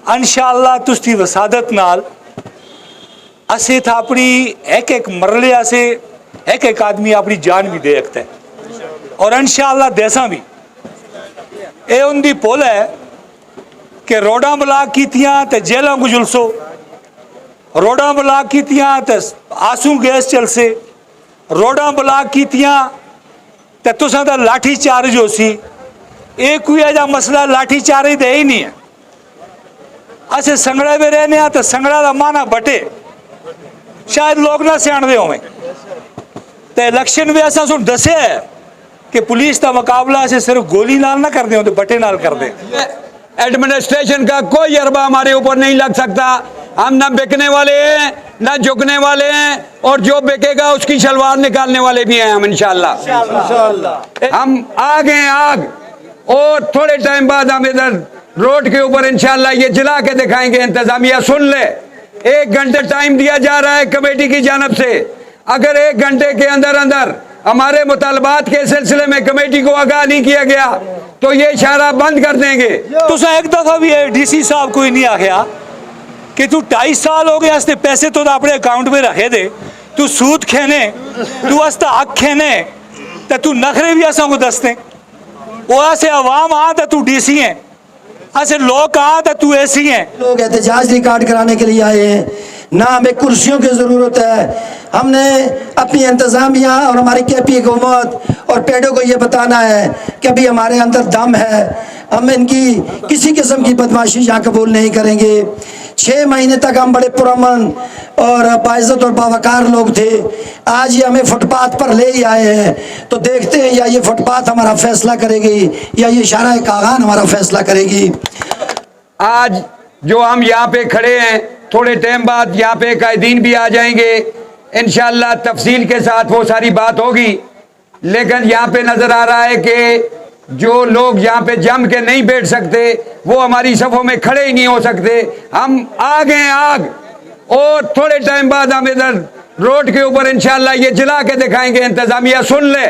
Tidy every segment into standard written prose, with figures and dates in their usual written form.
इंशाअल्लाह तुस्ती वसादत नाल असे था अपनी एक एक मरले से एक एक आदमी अपनी जान भी दे सकता है और इंशाअल्लाह देसा भी ये उनकी पुल है कि रोडा ब्लाक कीतियां ते जेलों को जुलसो, रोडा ब्लाक कीतियां ते आंसू गैस चलसे, रोडा ब्लाक कीतियां ते तुसां दा लाठी चार्ज हो सी। ये कोई ऐसा मसला लाठी चार्ज दे ही नहीं है। असे संगड़ा में रहने तो संगड़ा का माना बटे शायद लोग ना सियाणदे होवें ते इलेक्शन में असा सुन दसे है कि पुलिस का मुकाबला से सिर्फ गोली नाल ना कर दे तो बटे नाल कर दे। एडमिनिस्ट्रेशन का कोई अरबा हमारे ऊपर नहीं लग सकता। हम ना बिकने वाले हैं ना झुकने वाले हैं और जो बिकेगा उसकी शलवार निकालने वाले भी हैं हम इंशाअल्लाह। हम आग हैं आग और थोड़े टाइम बाद हम इधर रोड के ऊपर इंशाअल्लाह ये जला के दिखाएंगे। इंतजामिया सुन ले, 1 घंटे टाइम दिया जा रहा है कमेटी की जानब से। अगर 1 घंटे के अंदर अंदर हमारे मुतालबात के सिलसिले में कमेटी को आगाह नहीं किया गया तो ये इशारा बंद कर देंगे। तो एक दफा भी डीसी साहब कोई नहीं आखिया कि तू 2.5 साल हो गया इसने पैसे तो अपने अकाउंट में रखे दे, तू सूद खेने, तू अस्ता हक खेने तो तू नखरे भी असा को दसते वो ऐसे अवाम आ तो तू डीसी है, ऐसे लोग आ तो तू ऐसी है। लोग एहतजाज रिकॉर्ड कराने के लिए आए हैं, ना हमें कुर्सियों की ज़रूरत है। हमने अपनी इंतज़ामिया और हमारी KP हुकूमत और पेडो को ये बताना है कि अभी हमारे अंदर दम है, हम इनकी किसी किस्म की बदमाशी यहाँ कबूल नहीं करेंगे। 6 महीने तक हम बड़े पुरअमन और बाइज़्ज़त और बावकार लोग थे, आज ये हमें फुटपाथ पर ले ही आए हैं। तो देखते हैं या ये फुटपाथ हमारा फैसला करेगी या ये इशारा कागान हमारा फैसला करेगी। आज जो हम यहाँ पे खड़े हैं, थोड़े टाइम बाद यहाँ पे कायदीन भी आ जाएंगे इंशाअल्लाह, तफसील के साथ वो सारी बात होगी। लेकिन यहाँ पे नज़र आ रहा है कि जो लोग यहाँ पे जम के नहीं बैठ सकते वो हमारी सफ़ों में खड़े ही नहीं हो सकते। हम आग हैं आग और थोड़े टाइम बाद हम इधर रोड के ऊपर इंशाअल्लाह ये जला के दिखाएंगे। इंतजामिया सुन ले,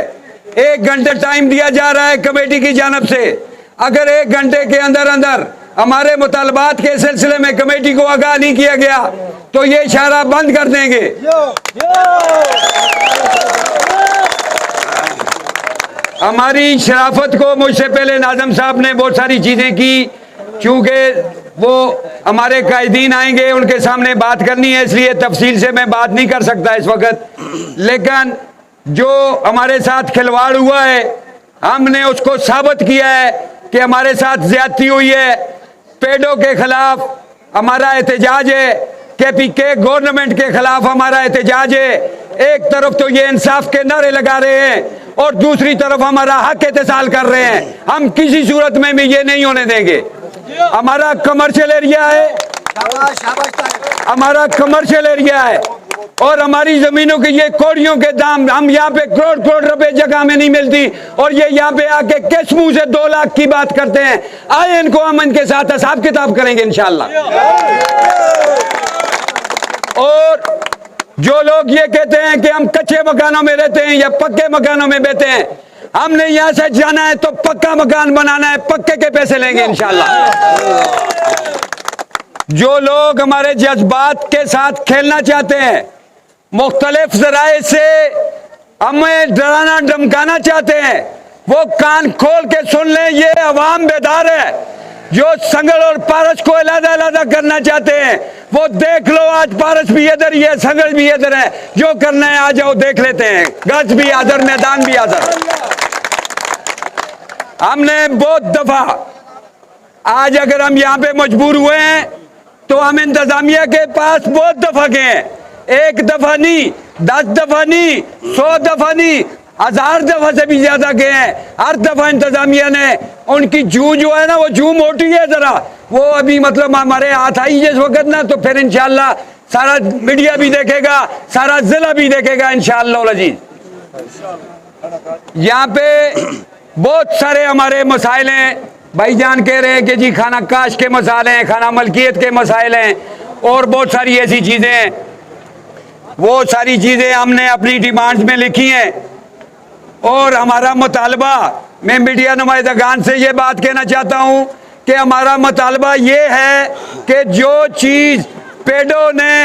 1 घंटे टाइम दिया जा रहा है कमेटी की जानब से। अगर 1 घंटे के अंदर अंदर हमारे मुतालबात के सिलसिले में कमेटी को आगाह नहीं किया गया तो ये इशारा बंद कर देंगे। हमारी शराफत को मुझसे पहले नाज़म साहब ने बहुत सारी चीज़ें की, चूँकि वो हमारे कायदीन आएंगे उनके सामने बात करनी है, इसलिए तफसील से मैं बात नहीं कर सकता इस वक्त। लेकिन जो हमारे साथ खिलवाड़ हुआ है हमने उसको साबित किया है कि हमारे साथ ज्यादती हुई है। पेडो के खिलाफ हमारा एहतजाज है, KPK गवर्नमेंट के खिलाफ हमारा एहतजाज है। एक तरफ तो ये इंसाफ के नारे लगा रहे हैं और दूसरी तरफ हमारा हक एहतसाल कर रहे हैं। हम किसी सूरत में भी ये नहीं होने देंगे। हमारा कमर्शियल एरिया है, हमारा कमर्शियल एरिया है और हमारी जमीनों के ये कौड़ियों के दाम, हम यहाँ पे करोड़ करोड़ रुपए जगह में नहीं मिलती और ये यहाँ पे आके किस मुंह से 2 लाख की बात करते हैं। आए इनको हम इनके साथ हिसाब किताब करेंगे इंशाअल्लाह। और जो लोग ये कहते हैं कि हम कच्चे मकानों में रहते हैं या पक्के मकानों में बैठे हैं, हमने यहाँ से जाना है तो पक्का मकान बनाना है, पक्के के पैसे लेंगे इंशाअल्लाह। जो लोग हमारे जज्बात के साथ खेलना चाहते हैं, मुख्तलिफ ज़राए से हमें डराना धमकाना चाहते हैं, वो कान खोल के सुन लें। ये अवाम बेदार है। जो संगल और पारस को अलग-अलग करना चाहते हैं वो देख लो, आज पारस भी इधर, ये संगल भी इधर है। जो करना है आ जाओ, देख लेते हैं। गज भी आदर, मैदान भी आदर। हमने बहुत दफा, आज अगर हम यहाँ पे मजबूर हुए हैं तो हम इंतजामिया के पास बहुत दफा गए हैं। 1 दफा नहीं, 10 दफा नहीं, 100 दफा नहीं, 1000 दफा से भी ज्यादा गए हैं। हर दफा इंतजामिया ने उनकी जू जो है ना, वो जू मोटी है जरा, वो अभी मतलब हमारे हाथ आई जिस वक्त ना, तो फिर इंशाअल्लाह सारा मीडिया भी देखेगा, सारा जिला भी देखेगा इंशाअल्लाह अजीज। यहाँ पे बहुत सारे हमारे मसाइल हैं। भाईजान कह रहे हैं कि जी खाना काश के मसाइल हैं, खाना मलकियत के मसाइल हैं और बहुत सारी ऐसी चीज़ें हैं। वो सारी चीज़ें हमने अपनी डिमांड्स में लिखी हैं और हमारा मुतालबा, मैं मीडिया नुमाइंदगान से ये बात कहना चाहता हूँ کہ ہمارا مطالبہ یہ ہے کہ جو چیز پیڈو نے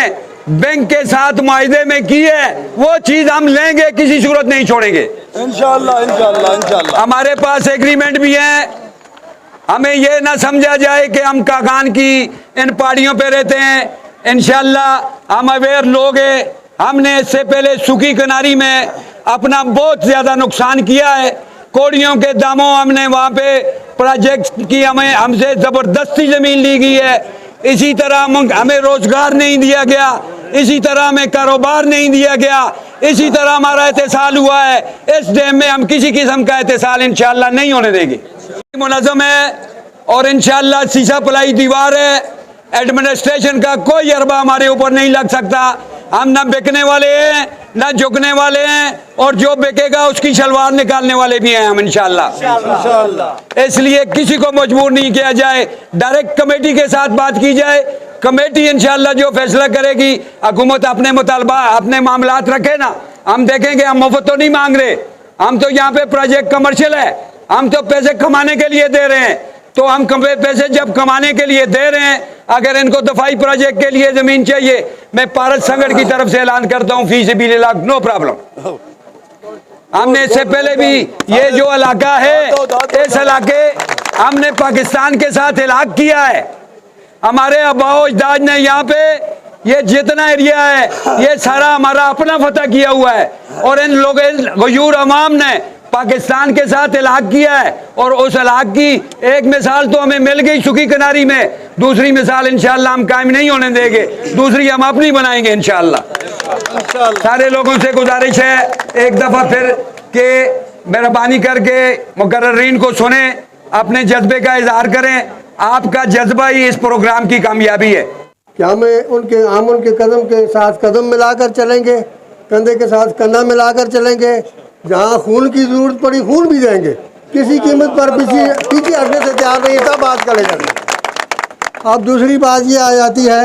بینک کے ساتھ معاہدے میں کی ہے وہ چیز ہم لیں گے, کسی صورت نہیں چھوڑیں گے انشاءاللہ انشاءاللہ انشاءاللہ. ہمارے پاس ایگریمنٹ بھی ہیں. ہمیں یہ نہ سمجھا جائے کہ ہم کاغان کی ان پہاڑیوں پہ رہتے ہیں. انشاءاللہ ہم اویئر لوگ ہیں. ہم نے اس سے پہلے سکی کناری میں اپنا بہت زیادہ نقصان کیا ہے. کوڑیوں کے داموں ہم نے وہاں پہ پروجیکٹ کی, ہم سے زبردستی زمین لی گئی ہے. اسی طرح ہمیں روزگار نہیں دیا گیا, اسی طرح ہمیں کاروبار نہیں دیا گیا, اسی طرح ہمارا اتصال ہوا ہے. اس ڈیم میں ہم کسی قسم کا اتصال انشاءاللہ نہیں ہونے دیں گے. منظم ہے اور انشاءاللہ سیسا پلائی دیوار ہے. ایڈمنسٹریشن کا کوئی اربہ ہمارے اوپر نہیں لگ سکتا. ہم نہ بکنے والے ہیں نہ جھکنے والے ہیں, اور جو بکے گا اس کی شلوار نکالنے والے بھی ہیں ہم انشاءاللہ. اس لیے کسی کو مجبور نہیں کیا جائے, ڈائریکٹ کمیٹی کے ساتھ بات کی جائے. کمیٹی انشاءاللہ جو فیصلہ کرے گی, حکومت اپنے مطالبہ اپنے معاملات رکھے نا. ہم دیکھیں گے, ہم مفت تو نہیں مانگ رہے, ہم تو یہاں پہ پروجیکٹ کمرشل ہے, ہم تو پیسے کمانے کے لیے دے رہے ہیں. تو ہم پیسے جب کمانے کے لیے دے رہے ہیں, اگر ان کو دفاعی پروجیکٹ کے لیے زمین چاہیے, میں پارس سنگھڑ کی طرف سے اعلان کرتا ہوں فی سبیل اللہ, نو پرابلم. ہم نے اس سے پہلے بھی یہ جو علاقہ ہے, اس علاقے ہم نے پاکستان کے ساتھ الحاق کیا ہے. ہمارے آباء و اجداد نے یہاں پہ یہ جتنا ایریا ہے یہ سارا ہمارا اپنا فتح کیا ہوا ہے, اور ان لوگوں غیور عوام نے پاکستان کے ساتھ الحاق کیا ہے. اور اس الحاق کی ایک مثال تو ہمیں مل گئی سکی کناری میں, دوسری مثال انشاءاللہ ہم قائم نہیں ہونے دیں گے, دوسری ہم اپنی بنائیں گے انشاءاللہ. سارے لوگوں سے گزارش ہے ایک دفعہ پھر کہ مہربانی کر کے مقررین کو سنیں, اپنے جذبے کا اظہار کریں. آپ کا جذبہ ہی اس پروگرام کی کامیابی ہے. کہ ہم ان کے قدم کے ساتھ قدم ملا کر چلیں گے, کندھے کے ساتھ کندھا ملا کر چلیں گے. جہاں خون کی ضرورت پڑی خون بھی دیں گے, کسی قیمت پر پیچھے ہٹنے سے تیار نہیں, تب بات کرے گا. اب دوسری بات یہ آ جاتی ہے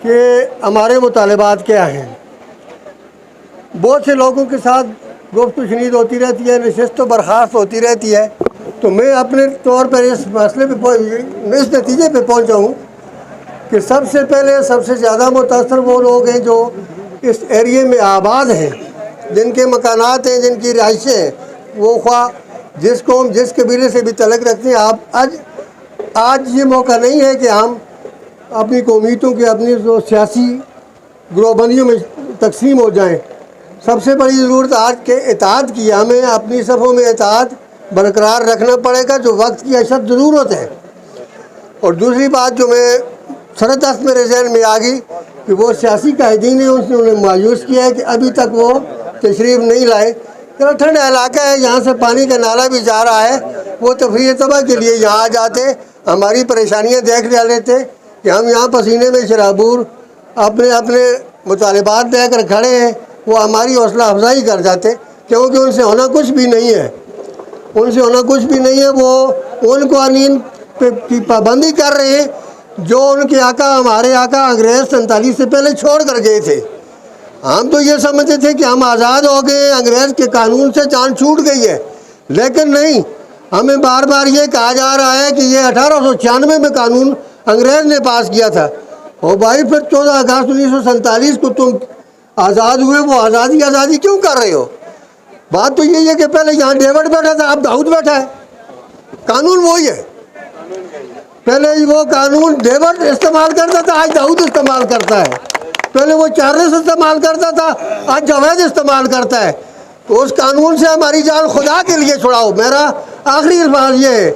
کہ ہمارے مطالبات کیا ہیں. بہت سے لوگوں کے ساتھ گفت و شنید ہوتی رہتی ہے, نشست و برخاست ہوتی رہتی ہے. تو میں اپنے طور پر اس مسئلے پہ اس نتیجے پہ پہنچا ہوں کہ سب سے پہلے سب سے زیادہ متاثر وہ لوگ ہیں جو اس ایریے میں آباد ہیں, جن کے مکانات ہیں, جن کی رہائشیں ہیں. وہ خواہ جس قوم جس قبیلے سے بھی تعلق رکھتے ہیں. آج یہ موقع نہیں ہے کہ ہم اپنی قومیتوں کے اپنی جو سیاسی گروہ بندیوں میں تقسیم ہو جائیں. سب سے بڑی ضرورت آج کے اتحاد کی ہے. ہمیں اپنی صفوں میں اتحاد برقرار رکھنا پڑے گا, جو وقت کی اشد ضرورت ہے. اور دوسری بات جو میں سردست میرے ذہن میں آ گئی کہ وہ سیاسی قائدین ہیں, اس نے انہیں مایوس کیا ہے کہ ابھی تک وہ تشریف نہیں لائے. ذرا ٹھنڈا علاقہ ہے, یہاں سے پانی کا نالا بھی جا رہا ہے. وہ تفریح طبع کے لیے یہاں آ جاتے, ہماری پریشانیاں دیکھ لیتے کہ ہم یہاں پسینے میں شرابور اپنے مطالبات دے کر کھڑے ہیں. وہ ہماری حوصلہ افزائی کر جاتے, کیونکہ ان سے ہونا کچھ بھی نہیں ہے. ان سے ہونا کچھ بھی نہیں ہے. وہ ان قوانین کی پابندی کر رہے ہیں جو ان کے آقا, ہمارے آقا انگریز 47 سے پہلے چھوڑ کر گئے تھے. ہم تو یہ سمجھتے تھے کہ ہم آزاد ہو گئے, انگریز کے قانون سے جان چھوٹ گئی ہے, لیکن نہیں. ہمیں بار بار یہ کہا جا رہا ہے کہ یہ 1896 میں قانون انگریز نے پاس کیا تھا. اور بھائی پھر 14 اگست 1947 کو تم آزاد ہوئے, وہ آزادی کیوں کر رہے ہو؟ بات تو یہی ہے کہ پہلے یہاں ڈیوڈ بیٹھا تھا, اب داؤد بیٹھا ہے. قانون وہی ہے. پہلے وہ قانون ڈیوڈ استعمال کرتا تھا, آج داؤد استعمال کرتا ہے. پہلے وہ چارلس استعمال کرتا تھا, آج جاوید استعمال کرتا ہے. تو اس قانون سے ہماری جان خدا کے لیے چھڑاؤ. میرا آخری الفاظ یہ ہے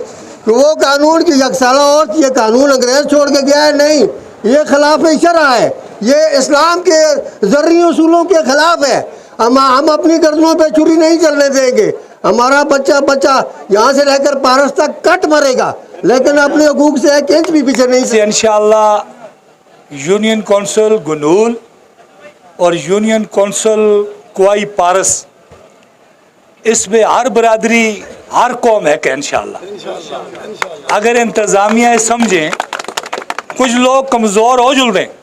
کہ وہ قانون کی یکسالہ عورت, یہ قانون انگریز چھوڑ کے گیا ہے نہیں, یہ خلاف شرع ہے, یہ اسلام کے ذرعی اصولوں کے خلاف ہے. ہم اپنی گردنوں پہ چھری نہیں چلنے دیں گے. ہمارا بچہ یہاں سے رہ کر پارس تک کٹ مرے گا, لیکن اپنے حقوق سے 1 انچ بھی پیچھے نہیں سے. انشاءاللہ یونین کونسل گنول اور یونین کونسل کوائی پارس, اس میں ہر برادری ہر قوم ہے کہ انشاءاللہ اگر انتظامیہ سمجھیں, کچھ لوگ کمزور ہو جل رہے ہیں,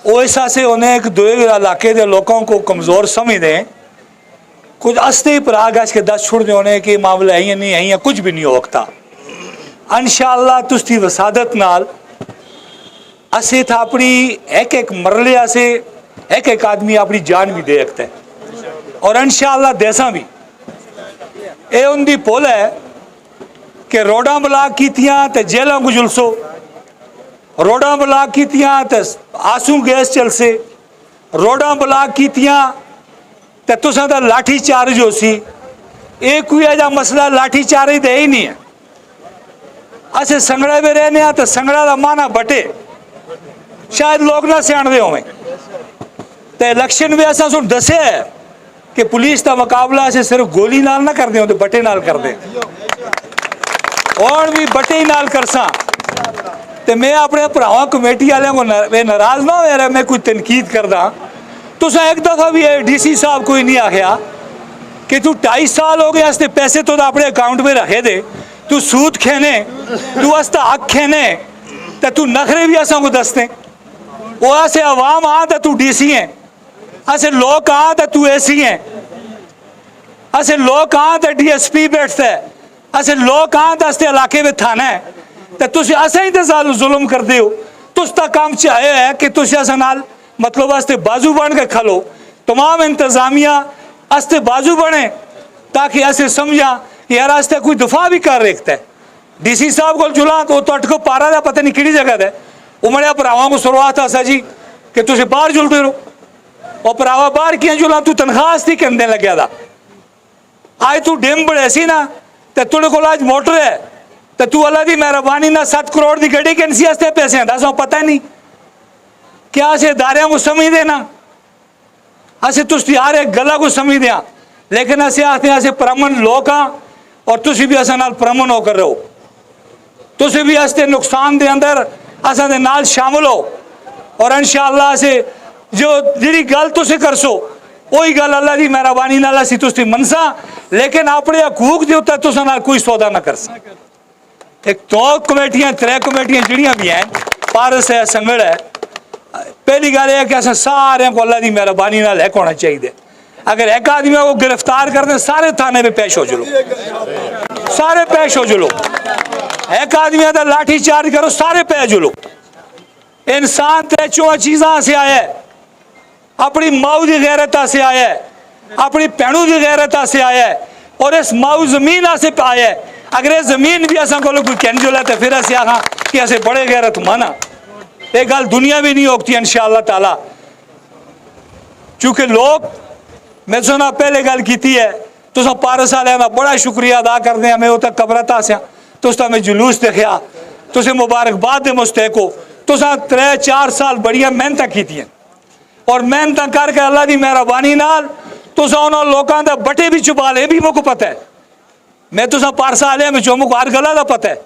وہ ایسا سے انہیں ایک دو علاقے دے لوگوں کو کمزور سمجھ دیں, کچھ استے پر آگاش کے 10 چھوڑ دیں انہیں کہ معاملہ ہے یا نہیں ہے, یا کچھ بھی نہیں ہوتا. इंशाअल्लाह तुस्ती वसादत नाल असे था अपनी एक एक मरले से एक एक आदमी अपनी जान भी दे सकता है और इंशाअल्लाह देसा भी ये उनकी पुल है कि रोडां ब्लाक कीतियां ते जेलों को जुलसो, रोडां ब्लाक कीतियां ते आंसू गैस चलसे, रोडां ब्लाक कीतियां ते तुसां दा लाठी चार्ज हो सी। ये कोई ऐसा मसला लाठी चार्ज दे ही नहीं है। असे संगड़ा में रहने तो संगड़ा का माना बटे शायद लोग ना सियाणदे होवें ते इलेक्शन में ऐसा सुन दसे है कि पुलिस का मुकाबला असे सिर्फ गोली नाल ना कर दे बटे नाल कर दे और भी बटे ही नाल करसा। ते मैं अपने भरावां कमेटी वाले को नाराज ना हो रहा, मैं कोई तनकीद करदा। तुसा एक दफा भी DC साहब कोई नहीं आखिया कि तू 2.5 साल हो गए असते पैसे तो अपने अकाउंट में रखे दे, तू सूद खेने, तू असता हक खेने ते तू नखरे भी असा को दसते। वो असे अवाम आ तो तू DC है, असे लोग आ तो तू AC है, असे लोग आ तो DSP बैठता है, असे लोग आ तो असते इलाके में थाना है तो तुसी असा ही तो जुल्म कर दे हो। तुसता काम चाहे है कि तुसी असा नाल मतलब असते बाजू बन के खलो, तमाम इंतजामिया असते बाजू बने ताकि असे समझा यार असते कोई दफा भी कर रखता है। DC साहब को जुला तो अटको पारा था पता नहीं कि जगह है उमड़िया भरावां को शुरुआत असा जी कि तुम बाहर जुलते रहो और भरावा बाहर किया जुला तू तनख्वाह थी कहने लग्या था। आज तू डिम बड़े सी ना तो तुझे को आज मोटर है तो तू अल्लाह की मेहरबानी ना 7 करोड़ की गड्डी कैंसी हस्ते पैसे हैं दस पता नहीं क्या असे दारियां को समझ देना असे तुस यार एक गला को समझ दिया लेकिन असे आते असे परमन लोग हाँ और तुसी भी असा नाल परमन होकर रहो, तुसी भी हस्ते नुकसान दे अंदर असा दे नाल शामिल हो और इंशाअल्लाह असे जो जिहड़ी गल तुसी करसो वही गल अल्लाह की मेहरबानी नाल असी तुसी मनसा, लेकिन अपने हकूक के उत्ते तुसा नाल कोई सौदा ना करसा। एक 2 कमेटियां 3 कमेटियां जिहड़ियां भी हैं पारस है संगड़ है, पहली गल है कि अस सारे को अल्लाह की मेहरबानी नाल एक होना चाहिए। अगर एक आदमी को गिरफ्तार कर दे सारे थाने में पेश हो चलो, सारे पेश हो चलो। एक आदमी का लाठी चार्ज करो सारे पेश चलो। इंसान ते 4 चीज़ा से आया है, अपनी माऊ की गैरत से आया है, अपनी भैनों की गैरत से आया है और इस माऊ जमीन से आया है। अगर ये जमीन भी असा को कोई कहने जो तो फिर अस आखा कि असे बड़े गैरत माना, ये गल दुनिया भी नहीं होती इंशाअल्लाह ताला। चूंकि लोग मैं सुना पहले गल की है तुस पारस वाले का बड़ा शुक्रिया अदा करते हैं। मैं वो तक कबरत आसिया तुस मैं जुलूस देखा, तुसे मुबारकबाद दे मुस्तैक हो। तुसा 3-4 साल बड़िया मेहनत की और मेहनत करके अल्लाह की मेहरबानी नाल तुसा उन्होंने लोगों के बटे भी छुपा ले भी मुझको पता है। मैं तुसा पारस वाले में जो मुझको हर गला का पता है।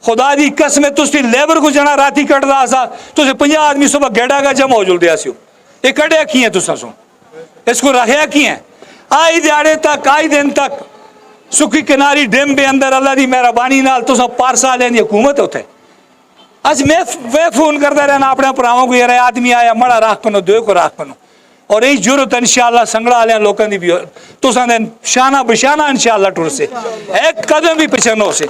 खुदा की कसम तुसी लेबर को जना राती कटदा सा तुसे 50 आदमी सुबह गेड़ा का जमा हो जुलदे आसियो। ये कढ़िया की है तुसा सुन इसको रखिया की है आई दिहाड़े तक आई दिन तक सुखी किनारी डिम के अंदर अल्लाह की मेहरबानी नाल तुसा पारसा वाले की हुकूमत होते। अज मैं फोन करता रहना अपने भरावां को यार आदमी आया मड़ा राख पनो दो को राख पनो और यही जरूरत इंशाअल्लाह संगड़ा वाले लोगों की भी तुसा शाना बशाना इंशाअल्लाह टुर से एक कदम भी पिछे न हो से।